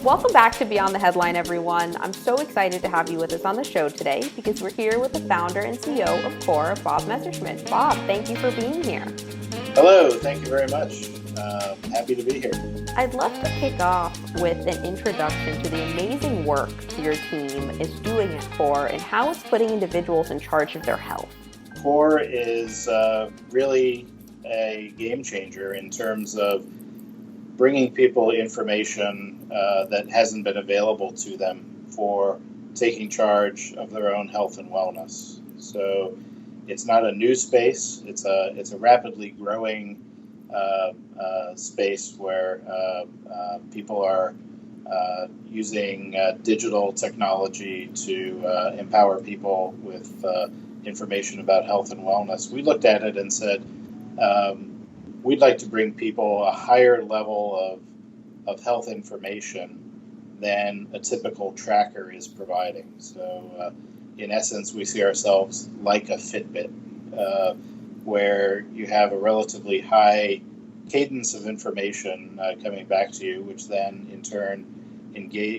Welcome back to Beyond the Headline, everyone. I'm so excited to have you with us on the show today because we're here with the founder and CEO of Core, Bob Messerschmidt. Bob, thank you for being here. Hello, thank you very much. Happy to be here. I'd love to kick off with an introduction to the amazing work your team is doing at Core and how it's putting individuals in charge of their health. Core is really a game changer in terms of bringing people information that hasn't been available to them for taking charge of their own health and wellness. So it's not a new space. It's a rapidly growing space where people are using digital technology to empower people with information about health and wellness. We looked at it and said, we'd like to bring people a higher level of health information than a typical tracker is providing. So in essence, we see ourselves like a Fitbit, where you have a relatively high cadence of information coming back to you, which then in turn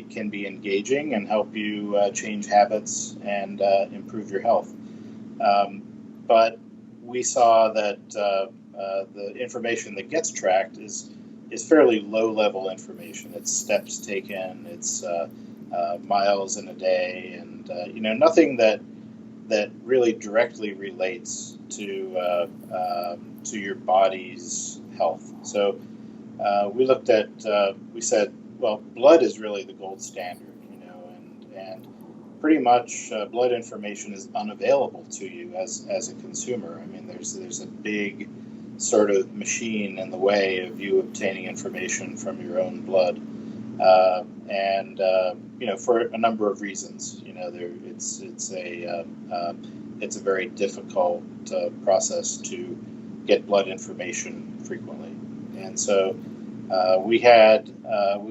can be engaging and help you change habits and improve your health. But we saw that the information that gets tracked is fairly low-level information. It's steps taken, it's miles in a day, and nothing that really directly relates to your body's health. So we looked at, we said, well, blood is really the gold standard, and pretty much blood information is unavailable to you as a consumer. I mean, there's a big sort of machine in the way of you obtaining information from your own blood, and for a number of reasons. It's a very difficult process to get blood information frequently, and so we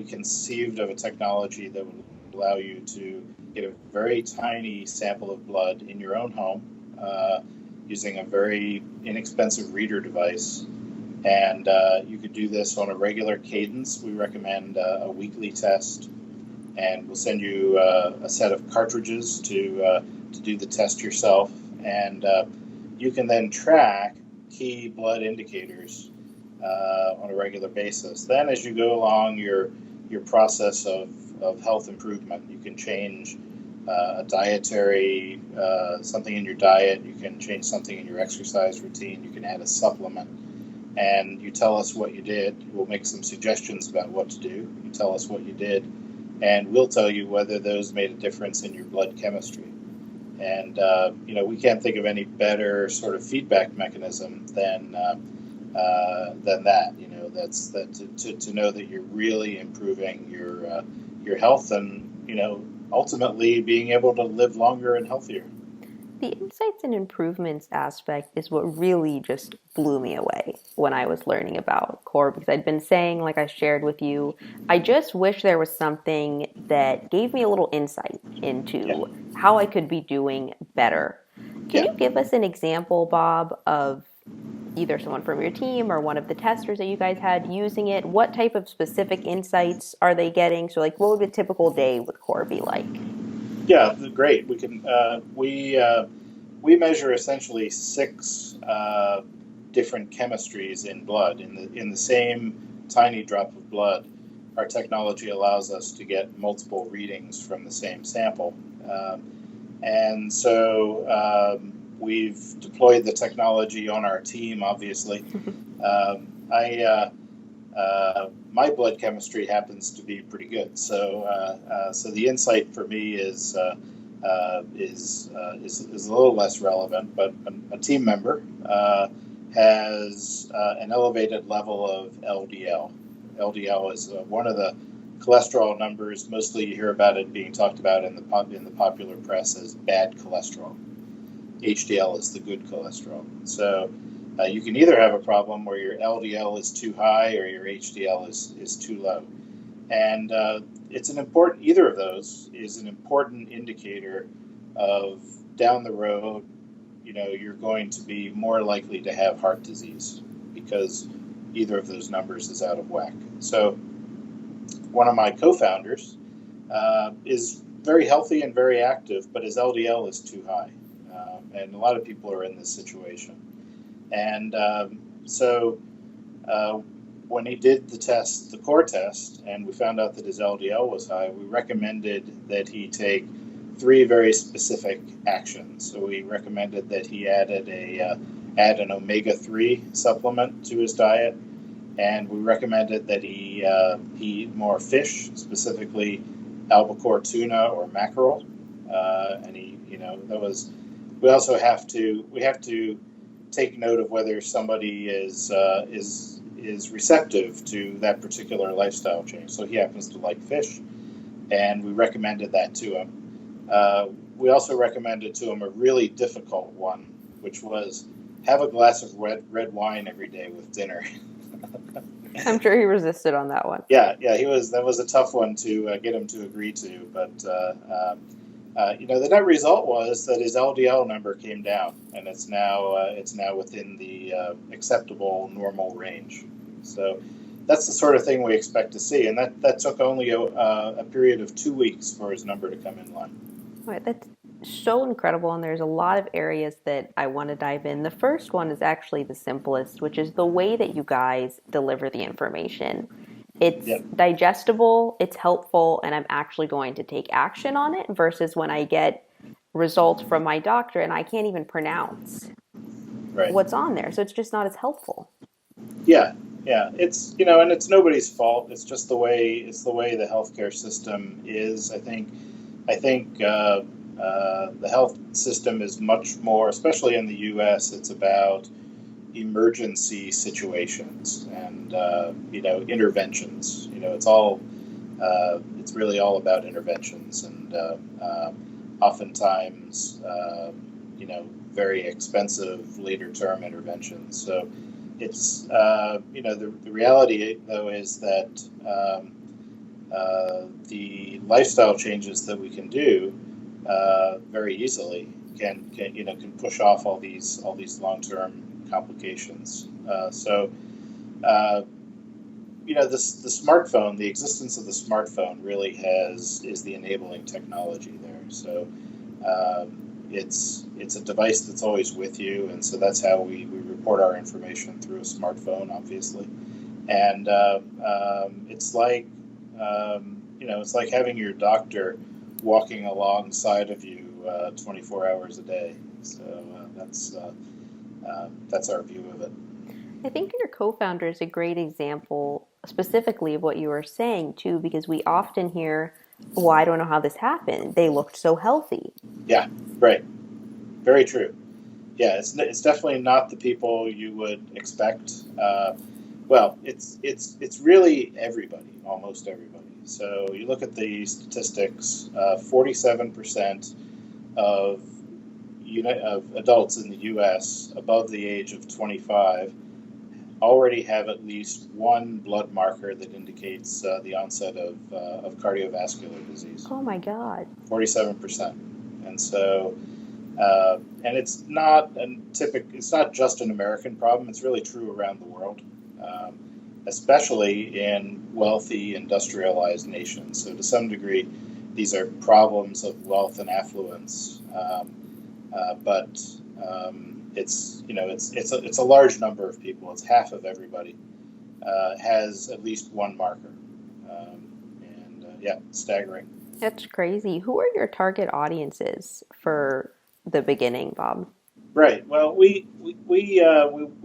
conceived of a technology that would allow you to get a very tiny sample of blood in your own home using a very inexpensive reader device. And you could do this on a regular cadence. We recommend a weekly test, and we'll send you a set of cartridges to do the test yourself. And you can then track key blood indicators on a regular basis. Then as you go along your process of health improvement, you can change a dietary, something in your diet, you can change something in your exercise routine, you can add a supplement, and you tell us what you did. We'll make some suggestions about what to do. You tell us what you did, and we'll tell you whether those made a difference in your blood chemistry. And, we can't think of any better sort of feedback mechanism than that, to know that you're really improving your health and, ultimately being able to live longer and healthier. The insights and improvements aspect is what really just blew me away when I was learning about Core, because I'd been saying, like I shared with you, I just wish there was something that gave me a little insight Yeah. into how I could be doing better. Can Yeah. you give us an example, Bob, of either someone from your team or one of the testers that you guys had using it? What type of specific insights are they getting? So, like, what would a typical day with Core be like? Yeah, great. We can we measure essentially six different chemistries in blood in the same tiny drop of blood. Our technology allows us to get multiple readings from the same sample, and so we've deployed the technology on our team. Obviously, my blood chemistry happens to be pretty good, so the insight for me is a little less relevant. But a team member has an elevated level of LDL. LDL is one of the cholesterol numbers. Mostly, you hear about it being talked about in the popular press as bad cholesterol. HDL is the good cholesterol. So you can either have a problem where your LDL is too high or your HDL is too low. And either of those is an important indicator of down the road, you're going to be more likely to have heart disease because either of those numbers is out of whack. So one of my co-founders is very healthy and very active, but his LDL is too high. And a lot of people are in this situation. And so when he did the test, the core test, and we found out that his LDL was high, we recommended that he take three very specific actions. So we recommended that he add an omega-3 supplement to his diet, and we recommended that he eat more fish, specifically albacore tuna or mackerel. And that was. We also have to take note of whether somebody is receptive to that particular lifestyle change. So he happens to like fish, and we recommended that to him. We also recommended to him a really difficult one, which was have a glass of red wine every day with dinner. I'm sure he resisted on that one. Yeah, that was a tough one to get him to agree to, but the net result was that his LDL number came down, and it's now within the acceptable normal range. So that's the sort of thing we expect to see, and that took only a period of 2 weeks for his number to come in line. Right, that's so incredible, and there's a lot of areas that I want to dive in. The first one is actually the simplest, which is the way that you guys deliver the information. It's Yep. digestible, it's helpful, and I'm actually going to take action on it versus when I get results from my doctor and I can't even pronounce Right. what's on there. So it's just not as helpful. Yeah. Yeah. And it's nobody's fault. It's just the way the healthcare system is. I think the health system is much more, especially in the U.S. It's about emergency situations and interventions. It's really all about interventions, and oftentimes very expensive later term interventions. So it's the reality though is that the lifestyle changes that we can do very easily can push off all these long term complications. The smartphone, the existence of the smartphone really is the enabling technology there. So it's a device that's always with you, and so that's how we report our information through a smartphone, obviously. And it's like having your doctor walking alongside of you 24 hours a day. So that's our view of it. I think your co-founder is a great example specifically of what you were saying too, because we often hear, well, I don't know how this happened. They looked so healthy. Yeah, right. Very true. Yeah, it's definitely not the people you would expect. It's really everybody, almost everybody. So you look at the statistics, 47% of adults in the U.S. above the age of 25 already have at least one blood marker that indicates the onset of cardiovascular disease. Oh my God. 47%. And so, and it's not it's not just an American problem. It's really true around the world, especially in wealthy, industrialized nations. So to some degree, these are problems of wealth and affluence. But it's a large number of people. It's half of everybody has at least one marker, staggering. That's crazy. Who are your target audiences for the beginning, Bob? Right. Well, we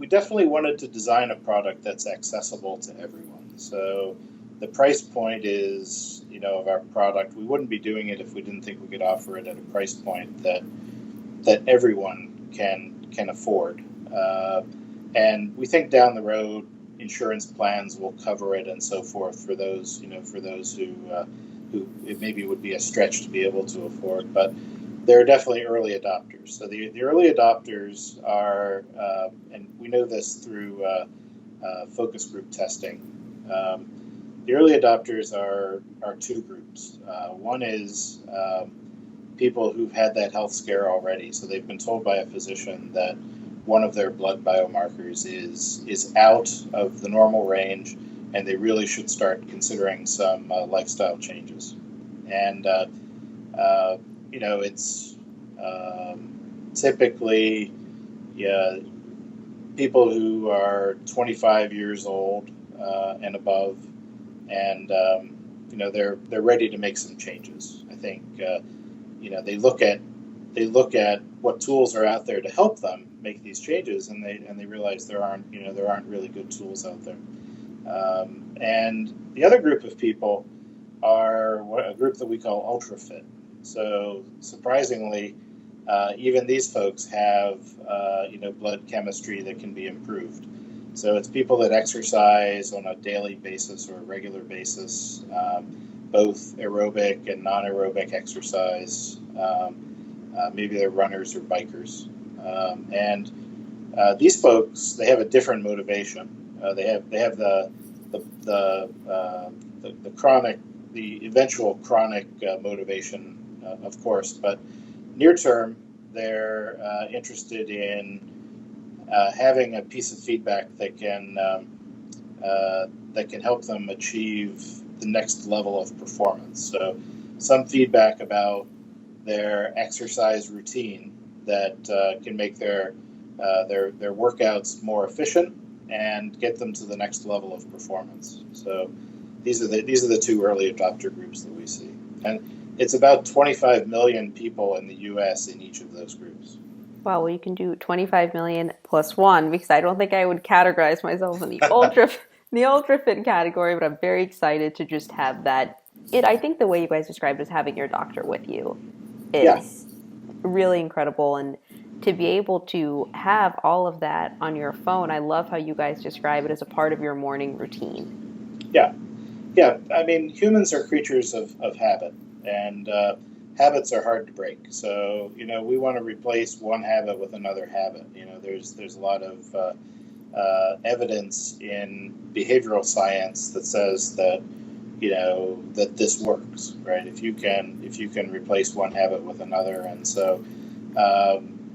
definitely wanted to design a product that's accessible to everyone. So the price point is, of our product, we wouldn't be doing it if we didn't think we could offer it at a price point that everyone can afford. And we think down the road, insurance plans will cover it and so forth for those who it maybe would be a stretch to be able to afford. But there are definitely early adopters. So the early adopters are, and we know this through focus group testing. The early adopters are two groups. One is people who've had that health scare already. So they've been told by a physician that one of their blood biomarkers is out of the normal range, and they really should start considering some lifestyle changes. And uh, it's typically, yeah, people who are 25 years old and above, and they're ready to make some changes. I think they look at what tools are out there to help them make these changes, and they realize there aren't really good tools out there. And the other group of people are a group that we call ultra fit. So surprisingly, even these folks have blood chemistry that can be improved. So it's people that exercise on a daily basis or a regular basis, both aerobic and non-aerobic exercise. Maybe they're runners or bikers, and these folks, they have a different motivation. They have the chronic, the eventual chronic motivation, of course, but near term, they're interested in having a piece of feedback that can help them achieve the next level of performance. So, some feedback about their exercise routine that can make their workouts more efficient and get them to the next level of performance. So, these are the two early adopter groups that we see, and it's about 25 million people in the U.S. in each of those groups. Wow, well, you can do 25 million plus one because I don't think I would categorize myself in the ultra fit category, but I'm very excited to just have that. I think the way you guys described it is having your doctor with you Yeah, is really incredible, and to be able to have all of that on your phone. I love how you guys describe it as a part of your morning routine. yeah, yeah. I mean, humans are creatures of habit, and habits are hard to break. So, we want to replace one habit with another habit. There's a lot of evidence in behavioral science that says that this works, right? If you can replace one habit with another, and so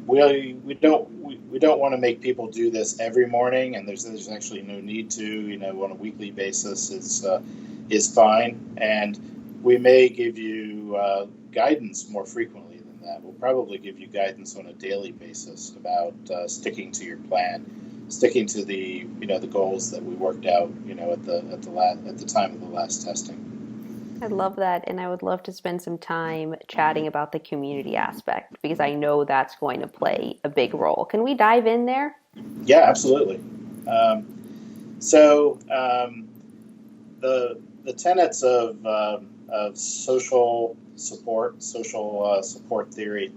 we don't want to make people do this every morning, and there's actually no need to. On a weekly basis is fine, and we may give you guidance more frequently than that. We'll probably give you guidance on a daily basis about sticking to your plan, sticking to the goals that we worked out at the time of the last testing. I love that, and I would love to spend some time chatting about the community aspect because I know that's going to play a big role. Can we dive in there? Yeah, absolutely. So the tenets of social support theory,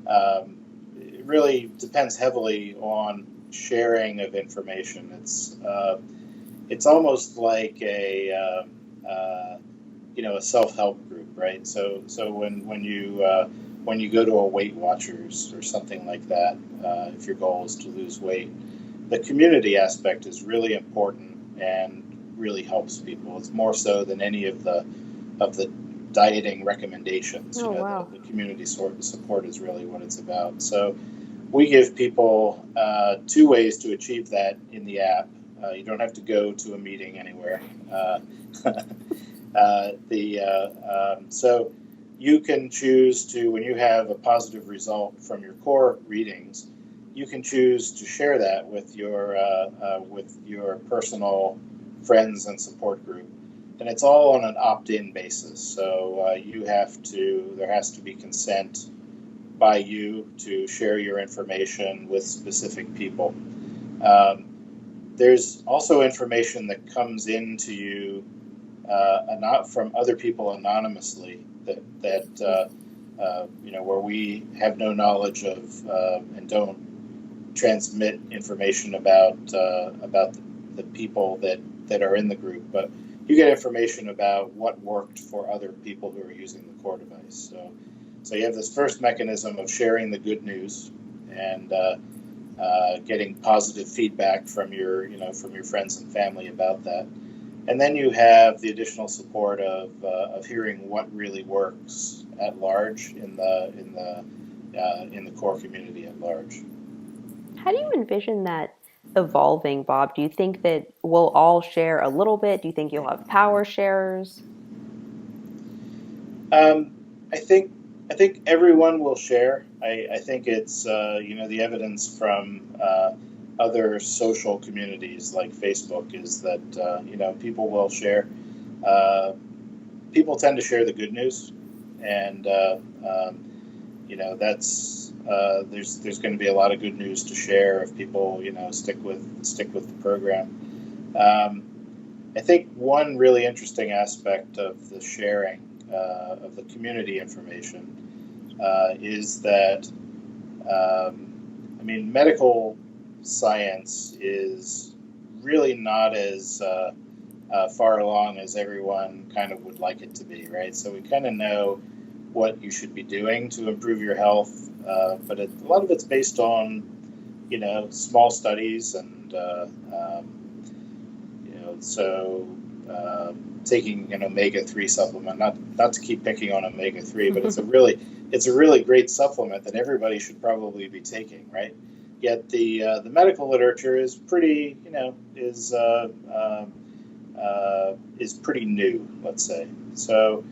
it really depends heavily on sharing of information. It's almost like a self-help group, right? So when you go to a Weight Watchers or something like that, if your goal is to lose weight, the community aspect is really important and really helps people. It's more so than any of the dieting recommendations. Oh, wow. The community support is really what it's about. So we give people two ways to achieve that in the app. You don't have to go to a meeting anywhere. So you can choose to, when you have a positive result from your core readings, you can choose to share that with your personal friends and support group, and it's all on an opt-in basis. So there has to be consent by you to share your information with specific people. There's also information that comes into you not from other people anonymously that where we have no knowledge of and don't transmit information about the people that are in the group, but you get information about what worked for other people who are using the core device. So you have this first mechanism of sharing the good news and getting positive feedback from your friends and family about that. And then you have the additional support of hearing what really works at large in the core community at large. How do you envision that evolving, Bob? Do you think that we'll all share a little bit? Do you think you'll have power sharers? Um, I think I think everyone will share. I think it's the evidence from other social communities like Facebook is that people will share. Uh, People tend to share the good news, and that's there's going to be a lot of good news to share if people stick with the program. I think one really interesting aspect of the sharing of the community information is that medical science is really not as far along as everyone kind of would like it to be, right? So we kind of know what you should be doing to improve your health, but a lot of it's based on, small studies and, so taking an omega-3 supplement, not to keep picking on omega-3, but it's a really great supplement that everybody should probably be taking, right? Yet the medical literature is pretty, is pretty new, let's say. So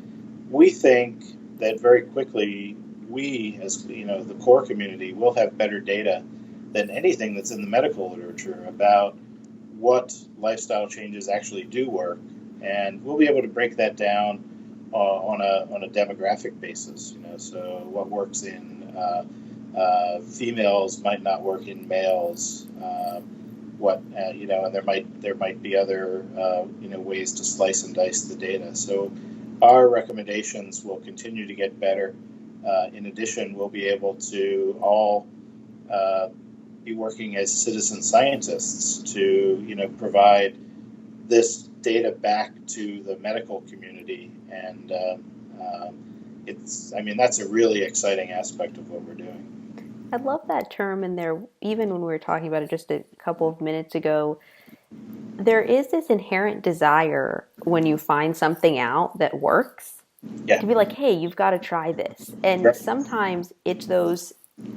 we think that very quickly we, as the core community, will have better data than anything that's in the medical literature about what lifestyle changes actually do work, and we'll be able to break that down on a demographic basis. So what works in females might not work in males. And there might be other ways to slice and dice the data. So our recommendations will continue to get better. In addition, we'll be able to all be working as citizen scientists to provide this data back to the medical community, and that's a really exciting aspect of what we're doing. I love that term in there, even when we were talking about it just a couple of minutes ago. There is this inherent desire when you find something out that works Yeah. to be like, hey, you've got to try this. And Right. sometimes it's those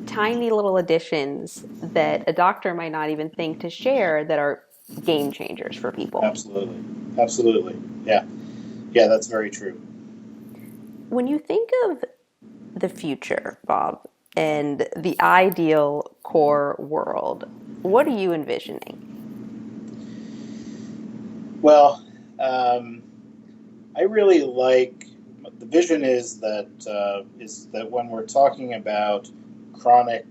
tiny little additions that a doctor might not even think to share that are game changers for people. Absolutely. Yeah. Yeah, that's very true. When you think of the future, Bob, and the ideal core world, what are you envisioning? Well, I really like the vision is that when we're talking about chronic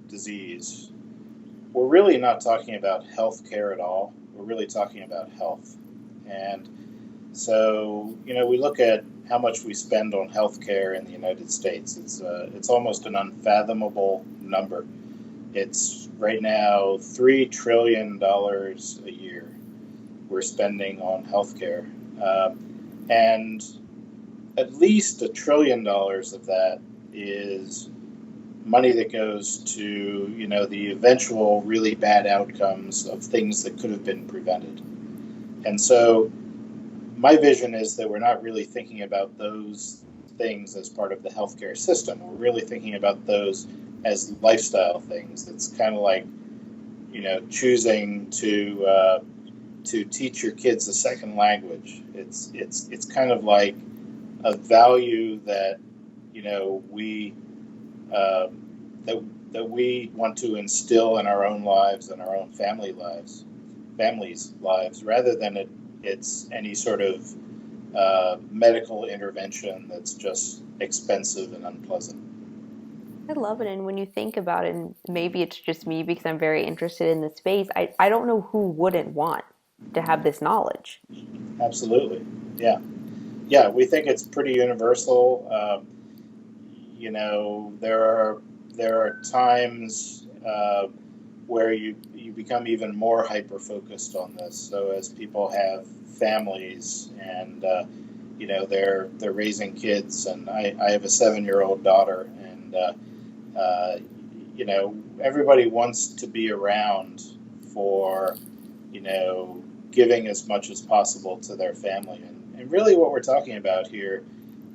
disease, we're really not talking about health care at all. We're really talking about health. And so, we look at how much we spend on health care in the United States. It's almost an unfathomable number. It's right now $3 trillion a year we're spending on healthcare, and at least $1 trillion of that is money that goes to the eventual really bad outcomes of things that could have been prevented. And so my vision is that we're not really thinking about those things as part of the healthcare system. We're really thinking about those as lifestyle things. It's kind of like choosing to teach your kids a second language. It's kind of like a value that we that we want to instill in our own lives and our own families' lives, rather than it's any sort of medical intervention that's just expensive and unpleasant. I love it. And when you think about it, and maybe it's just me because I'm very interested in the space, I don't know who wouldn't want to have this knowledge. Absolutely, yeah, yeah. We think it's pretty universal. There are times where you become even more hyper focused on this. So as people have families and they're raising kids, and I have a 7-year-old daughter, and everybody wants to be around for giving as much as possible to their family, and really what we're talking about here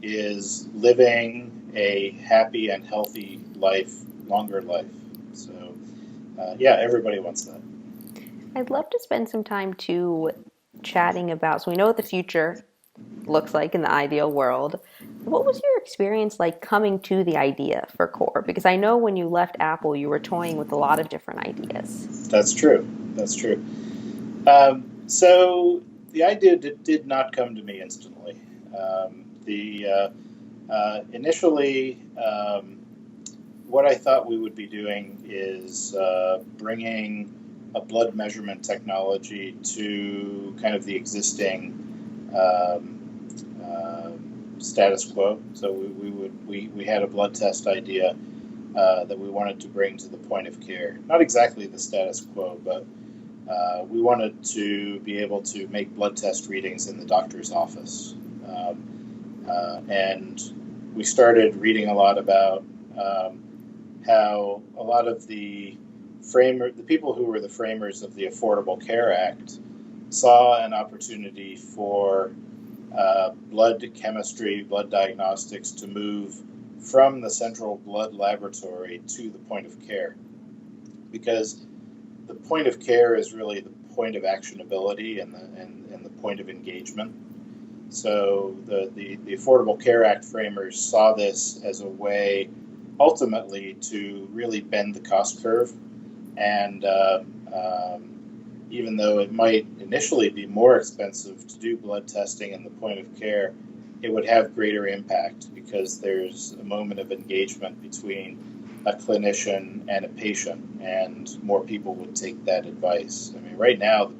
is living a happy and healthy life, longer life. So, yeah, everybody wants that. I'd love to spend some time too chatting about, so we know what the future looks like in the ideal world. What was your experience like coming to the idea for Core? Because I know when you left Apple, you were toying with a lot of different ideas. That's true. That's true. So the idea did not come to me instantly. The Initially, what I thought we would be doing is bringing a blood measurement technology to kind of the existing status quo. So we had a blood test idea that we wanted to bring to the point of care. Not exactly the status quo, but we wanted to be able to make blood test readings in the doctor's office. And we started reading a lot about how a lot of the people who were the framers of the Affordable Care Act saw an opportunity for blood chemistry, blood diagnostics to move from the central blood laboratory to the point of care. Because the point of care is really the point of actionability and the point of engagement. So the Affordable Care Act framers saw this as a way ultimately to really bend the cost curve. And even though it might initially be more expensive to do blood testing in the point of care, it would have greater impact because there's a moment of engagement between a clinician and a patient, and more people would take that advice. I mean, right now,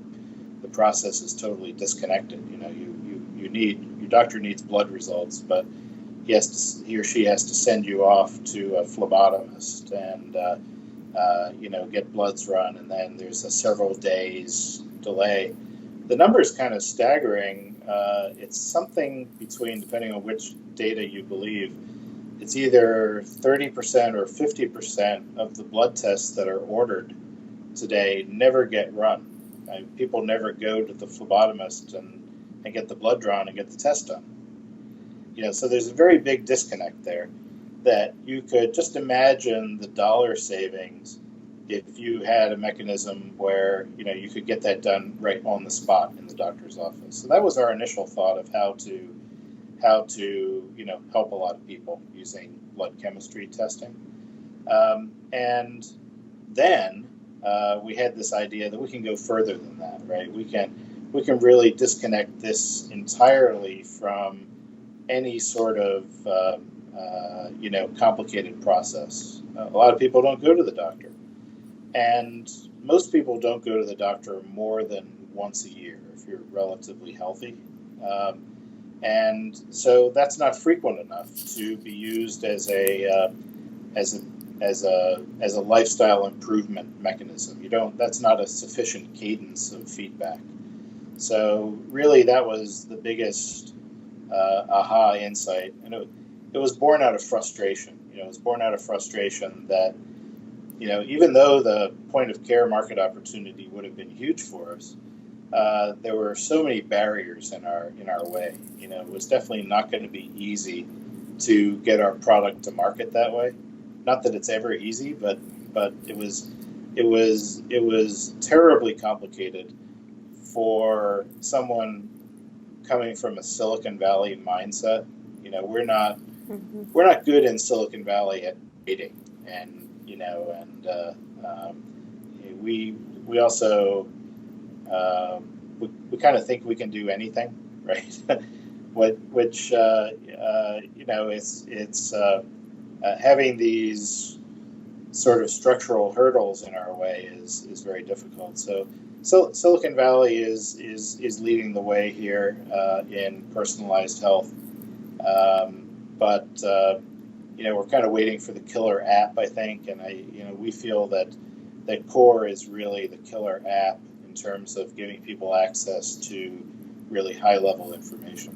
the process is totally disconnected. You know, you need, your doctor needs blood results, but he or she has to send you off to a phlebotomist and get bloods run, and then there's a several days delay. The number is kind of staggering. It's something between, depending on which data you believe, it's either 30% or 50% of the blood tests that are ordered today never get run. People never go to the phlebotomist and get the blood drawn and get the test done. So there's a very big disconnect there that you could just imagine the dollar savings if you had a mechanism where you could get that done right on the spot in the doctor's office. So that was our initial thought of how to help a lot of people using blood chemistry testing. And then we had this idea that we can go further than that, right? We can really disconnect this entirely from any sort of complicated process. A lot of people don't go to the doctor, and most people don't go to the doctor more than once a year if you're relatively healthy. And so that's not frequent enough to be used as a lifestyle improvement mechanism. That's not a sufficient cadence of feedback. So really, that was the biggest aha insight, and it was born out of frustration. It was born out of frustration that even though the point of care market opportunity would have been huge for us, there were so many barriers in our way. It was definitely not going to be easy to get our product to market that way. Not that it's ever easy, but it was terribly complicated for someone coming from a Silicon Valley mindset. We're not good in Silicon Valley at dating, and we also we kind of think we can do anything, right? Which it's having these sort of structural hurdles in our way is very difficult. So Silicon Valley is leading the way here in personalized health, but we're kind of waiting for the killer app, I think, and we feel that Core is really the killer app in terms of giving people access to really high-level information.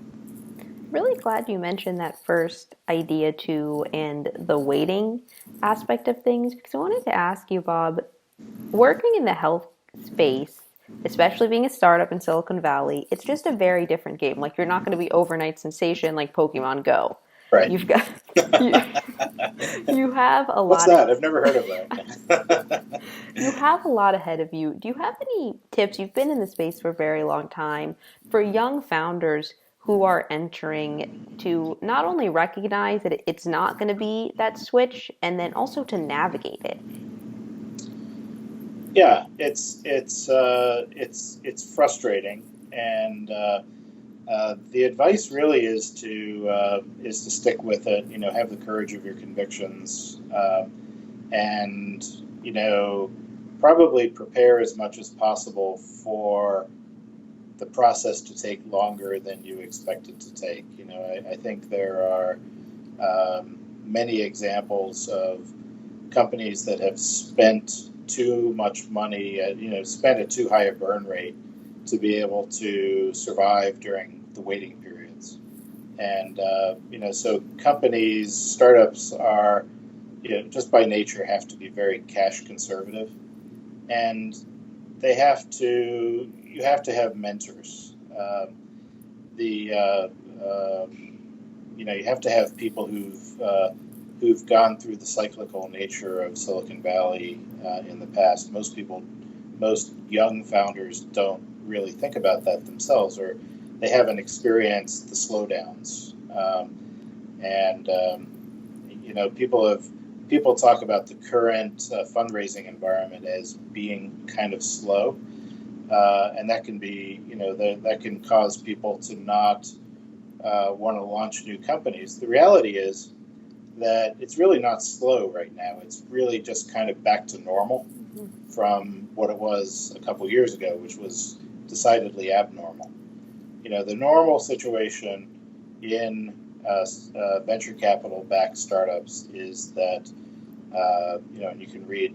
Really glad you mentioned that first idea too, and the waiting aspect of things, because I wanted to ask you, Bob, working in the health space, especially being a startup in Silicon Valley, it's just a very different game. Like, you're not going to be overnight sensation like Pokemon Go. Right. You've got you, you have a What's lot of that? I've never heard of that. you have a lot ahead of you. Do you have any tips? You've been in the space for a very long time for young founders who are entering to not only recognize that it's not going to be that switch and then also to navigate it. Yeah, it's frustrating, and the advice really is to stick with it. You know, have the courage of your convictions, and you know, probably prepare as much as possible for the process to take longer than you expect it to take. You know, I think there are many examples of companies that have spent too much money, spent at too high a burn rate to be able to survive during the waiting periods. And, so companies, startups are, just by nature have to be very cash conservative. And you have to have mentors. The, you have to have people who've gone through the cyclical nature of Silicon Valley in the past. Most young founders don't really think about that themselves, or they haven't experienced the slowdowns. And people talk about the current fundraising environment as being kind of slow, and that can be, that can cause people to not want to launch new companies. The reality is that it's really not slow right now. It's really just kind of back to normal from what it was a couple years ago, which was decidedly abnormal. The normal situation in venture capital backed startups is that and you can read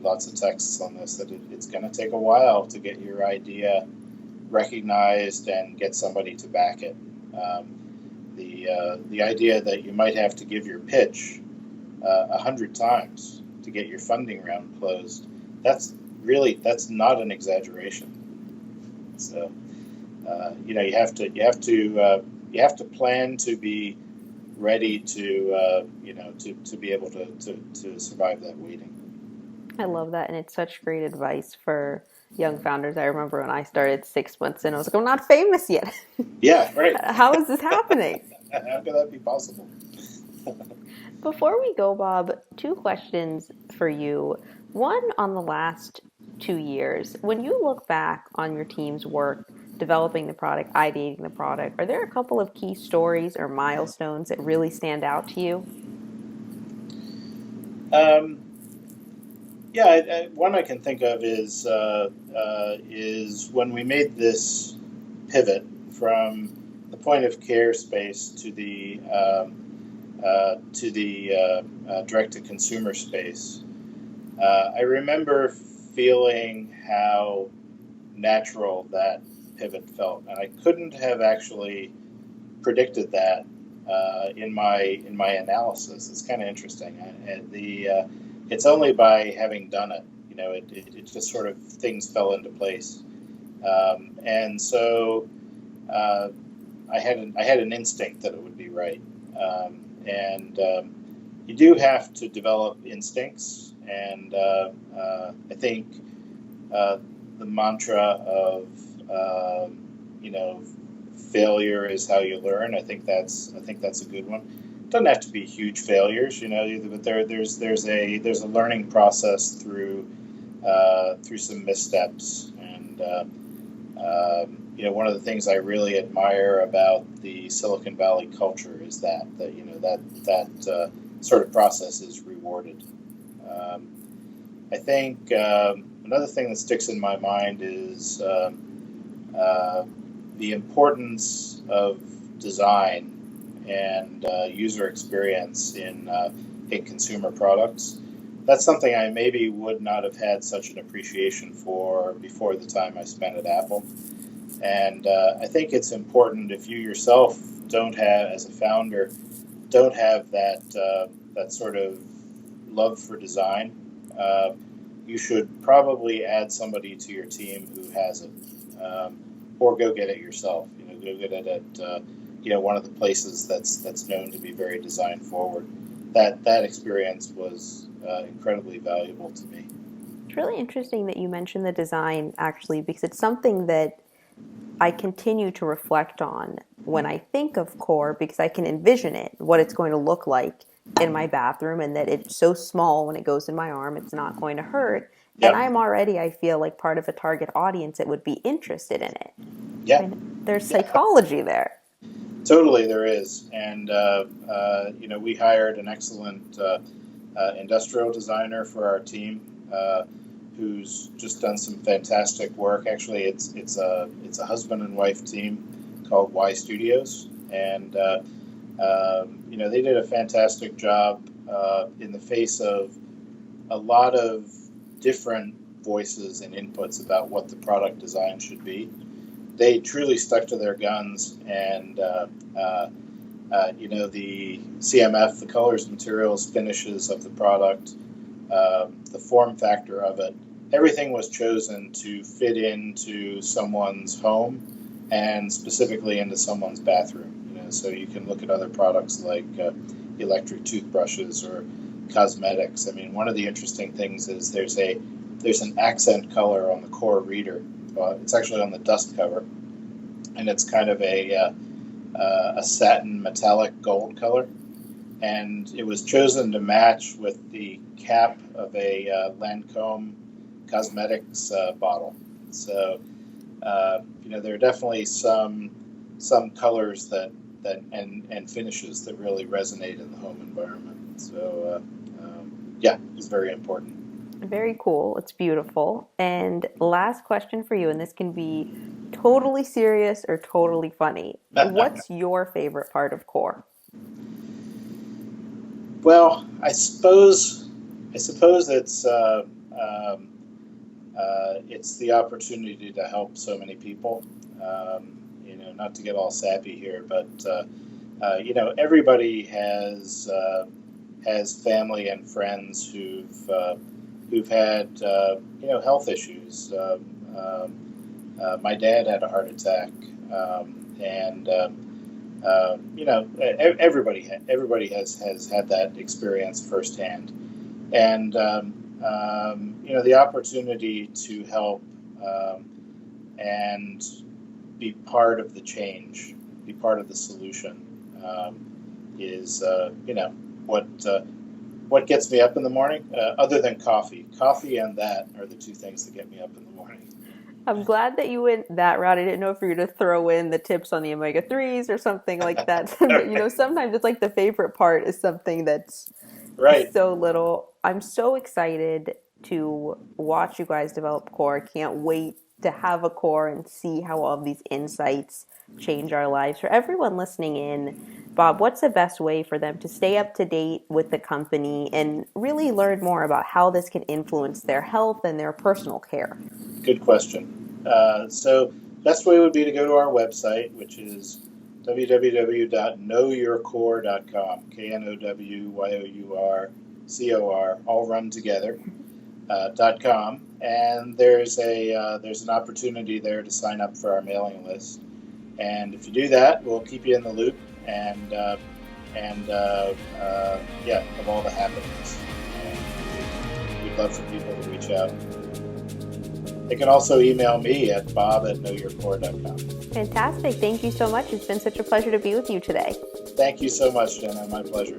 lots of texts on this, that it's going to take a while to get your idea recognized and get somebody to back it. The idea that you might have to give your pitch 100 times to get your funding round closed, that's not an exaggeration. So you have to plan to be ready to be able to survive that waiting. I love that, and it's such great advice for young founders. I remember when I started 6 months in, I was like, I'm not famous yet. Yeah, right. How is this happening? How could that be possible? Before we go, Bob, two questions for you. One on the last 2 years. When you look back on your team's work developing the product, ideating the product, are there a couple of key stories or milestones that really stand out to you? Um, yeah, one I can think of is when we made this pivot from the point of care space to the direct to consumer space. I remember feeling how natural that pivot felt, and I couldn't have actually predicted that in my analysis. It's kind of interesting. It's only by having done it, it just sort of things fell into place, and so I had an instinct that it would be right, and you do have to develop instincts, and I think the mantra of failure is how you learn. I think that's a good one. It doesn't have to be huge failures, but there's a learning process through some missteps, and one of the things I really admire about the Silicon Valley culture is that sort of process is rewarded. I think another thing that sticks in my mind is the importance of design and user experience in consumer products. That's something I maybe would not have had such an appreciation for before the time I spent at Apple. And I think it's important, if you yourself don't have, as a founder, don't have that sort of love for design, you should probably add somebody to your team who has it, or go get it yourself. Go get it at one of the places that's known to be very design forward. That experience was incredibly valuable to me. It's really interesting that you mentioned the design actually, because it's something that I continue to reflect on when I think of core, because I can envision it, what it's going to look like in my bathroom, and that it's so small when it goes in my arm, it's not going to hurt. And Yep. I'm already, I feel like part of a target audience that would be interested in it. Yeah. And there's Yeah. psychology there. Totally, there is. And we hired an excellent industrial designer for our team, who's just done some fantastic work. Actually, it's a husband and wife team called Y Studios, and they did a fantastic job in the face of a lot of different voices and inputs about what the product design should be. They truly stuck to their guns, and the CMF, the colors, materials, finishes of the product, the form factor of it, everything was chosen to fit into someone's home and specifically into someone's bathroom. So you can look at other products like electric toothbrushes or cosmetics. I mean, one of the interesting things is there's an accent color on the core reader. It's actually on the dust cover, and it's kind of a satin metallic gold color, and it was chosen to match with the cap of a Lancome cosmetics bottle. So there are definitely some colors that and finishes that really resonate in the home environment. So it's very important. Very cool. It's beautiful. And last question for you, and this can be totally serious or totally funny. What's your favorite part of core? Well, I suppose it's the opportunity to help so many people. Not to get all sappy here, but everybody has family and friends who've had health issues. My dad had a heart attack, and everybody has had that experience firsthand, and the opportunity to help and be part of the change, be part of the solution, is what gets me up in the morning, other than coffee. Coffee and that are the two things that get me up in the morning. I'm glad that you went that route. I didn't know if you were going to throw in the tips on the omega-3s or something like that. Sometimes it's like the favorite part is something that's right. So little. I'm so excited to watch you guys develop core. I can't wait to have a core and see how all of these insights change our lives. For everyone listening in, Bob, what's the best way for them to stay up to date with the company and really learn more about how this can influence their health and their personal care? Good question. So best way would be to go to our website, which is www.knowyourcore.com, KNOWYOURCOR, all run together, .com. And there's an opportunity there to sign up for our mailing list. And if you do that, we'll keep you in the loop and of all the happenings. And we'd love for people to reach out. They can also email me at bob@knowyourcore.com. Fantastic. Thank you so much. It's been such a pleasure to be with you today. Thank you so much, Jenna. My pleasure.